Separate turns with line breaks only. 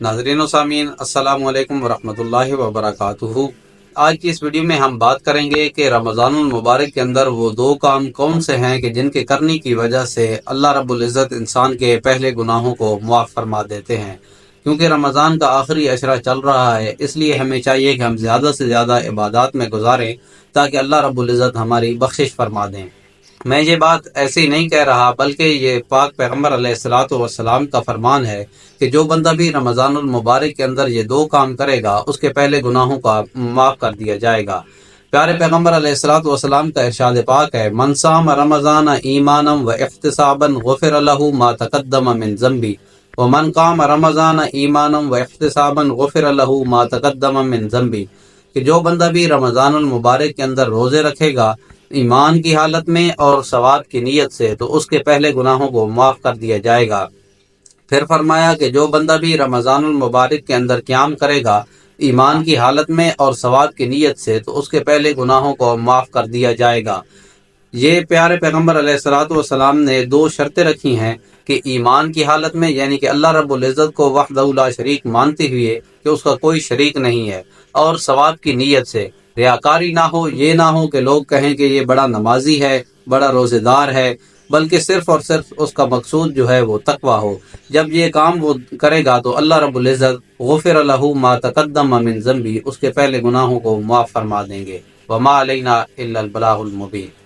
ناظرین و سامعین، السلام علیکم ورحمۃ اللہ وبرکاتہ۔ آج کی اس ویڈیو میں ہم بات کریں گے کہ رمضان المبارک کے اندر وہ دو کام کون سے ہیں کہ جن کے کرنے کی وجہ سے اللہ رب العزت انسان کے پہلے گناہوں کو معاف فرما دیتے ہیں۔ کیونکہ رمضان کا آخری عشرہ چل رہا ہے، اس لیے ہمیں چاہیے کہ ہم زیادہ سے زیادہ عبادات میں گزاریں تاکہ اللہ رب العزت ہماری بخشش فرما دیں۔ میں یہ بات ایسے ہی نہیں کہہ رہا، بلکہ یہ پاک پیغمبر علیہ الصلاۃ والسلام کا فرمان ہے کہ جو بندہ بھی رمضان المبارک کے اندر یہ دو کام کرے گا اس کے پہلے گناہوں کا معاف کر دیا جائے گا۔ پیارے پیغمبر علیہ الصلاۃ والسلام کا ارشاد پاک ہے، من صام رمضان ایمانا و احتسابا غفر له ما تقدم من ذنبی ومن قام رمضان ایمانا و احتسابا غفر له ما تقدم من ذنبی، کہ جو بندہ بھی رمضان المبارک کے اندر روزے رکھے گا ایمان کی حالت میں اور ثواب کی نیت سے، تو اس کے پہلے گناہوں کو معاف کر دیا جائے گا۔ پھر فرمایا کہ جو بندہ بھی رمضان المبارک کے اندر قیام کرے گا ایمان کی حالت میں اور ثواب کی نیت سے، تو اس کے پہلے گناہوں کو معاف کر دیا جائے گا۔ یہ پیارے پیغمبر علیہ الصلوۃ والسلام نے دو شرطیں رکھی ہیں کہ ایمان کی حالت میں، یعنی کہ اللہ رب العزت کو وحدہ لا شریک مانتے ہوئے کہ اس کا کوئی شریک نہیں ہے، اور ثواب کی نیت سے، ریاکاری نہ ہو، یہ نہ ہو کہ لوگ کہیں کہ یہ بڑا نمازی ہے، بڑا روزے دار ہے، بلکہ صرف اور صرف اس کا مقصود جو ہے وہ تقویٰ ہو۔ جب یہ کام وہ کرے گا تو اللہ رب العزت غفر له ما تقدم من ذنبی، اس کے پہلے گناہوں کو معاف فرما دیں گے۔ وما علینا الا البلاغ المبین۔